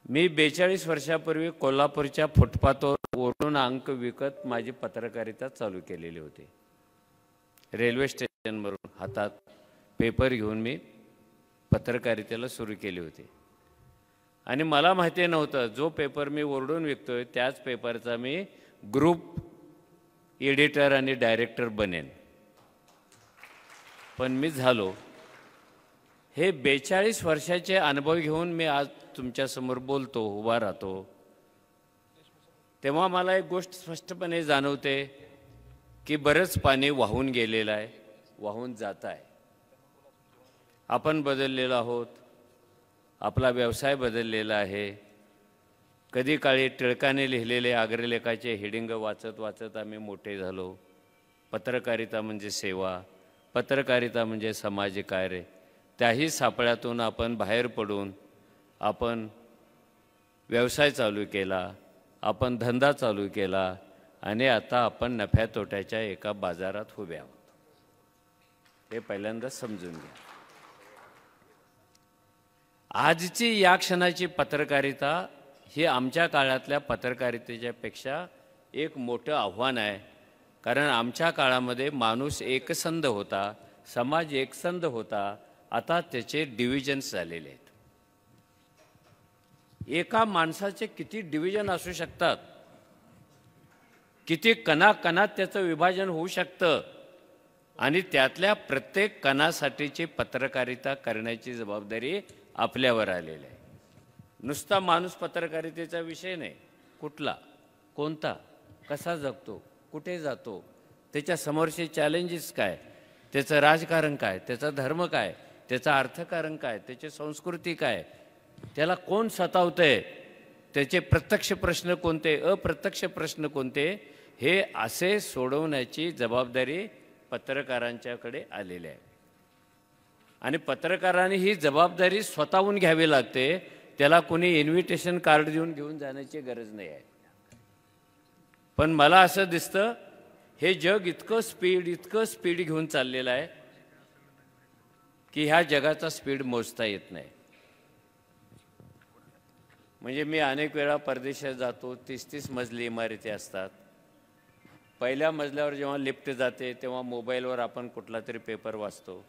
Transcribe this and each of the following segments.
मी 42 वर्षापूर्वी कोल्हापूरच्या फुटपाथवर ओरडून अंक विकत माझी पत्रकारिता चालू केलेली होती। रेल्वे स्टेशनवरून हातात पेपर घेऊन मी पत्रकारितेला सुरू केली होती आणि मला माहिती नव्हतं जो पेपर मी ओरडून विकतोय त्याच पेपरचा मी ग्रुप एडिटर आणि डायरेक्टर बनेन, पण मी झालो। हे 42 वर्षाचे अनुभव घेऊन मी आज तुमच्या समोर बोलतो, उभा राहतो, तेव्हा मला एक गोष्ट स्पष्टपणे जाणवते की बरंच पाणी वाहून गेलेलं आहे, वाहून जात आहे। आपण बदललेलो आहोत, आपला व्यवसाय बदललेला आहे। कधी काळी टिळकाने लिहिलेले अग्रलेखाचे हेडिंग वाचत वाचत आम्ही मोठे झालो। पत्रकारिता म्हणजे सेवा, पत्रकारिता म्हणजे समाजकार्य, त्याही सापळ्यातून आपण बाहेर पडून आपण व्यवसाय चालू केला, आपण धंदा चालू केला आणि आता आपण नफ्या तोट्याच्या एका बाजारात उभे आहोत। हे पहिल्यांदा समजून घ्या। आजची या क्षणाची पत्रकारिता ही आमच्या काळातल्या पत्रकारितेच्या पेक्षा एक मोठं आव्हान आहे, कारण आमच्या काळामध्ये माणूस एकसंध होता, समाज एकसंध होता, आता त्याचे डिव्हिजन्स झालेले आहेत। एका माणसाचे किती डिव्हिजन असू शकतात, किती कणाकणात त्याचं विभाजन होऊ शकतं आणि त्यातल्या प्रत्येक कणासाठीची पत्रकारिता करण्याची जबाबदारी आपल्यावर आलेली आहे। नुसता माणूस पत्रकारितेचा विषय नाही, कुठला, कोणता, कसा जगतो, कुठे जातो, त्याच्या समोरचे चॅलेंजेस काय, त्याचं राजकारण काय, त्याचा धर्म काय, त्याचं अर्थकारण काय, त्याची संस्कृती काय, त्याला कोण सतावतंय, त्याचे प्रत्यक्ष प्रश्न कोणते, अप्रत्यक्ष प्रश्न कोणते, हे असे सोडवण्याची जबाबदारी पत्रकारांच्याकडे आलेली आहे। आणि पत्रकारांनी ही जबाबदारी स्वतःहून घ्यावी लागते, त्याला कोणी इन्व्हिटेशन कार्ड देऊन घेऊन जाण्याची गरज नाही आहे। पण मला असं दिसतं हे जग इतकं स्पीड घेऊन चाललेलं आहे की ह्या जगाचा स्पीड मोजता येत नाही। म्हणजे मी अनेक वेळा परदेशात जातो, 30-30 मजली इमारती असतात। पहिल्या मजल्यावर जेव्हा लिफ्ट जाते तेव्हा मोबाईलवर आपण कुठला तरी पेपर वाचतो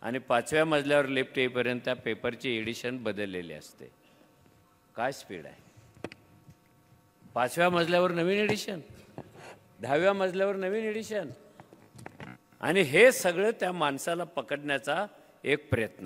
आणि 5व्या मजल्यावर लिफ्ट येईपर्यंत त्या पेपरची एडिशन बदललेली असते। काय स्पीड आहे! 5व्या मजल्यावर नवीन एडिशन, 10व्या मजल्यावर नवीन एडिशन, आणि हे सगळं त्या माणसाला पकडण्याचा एक प्रयत्न आहे।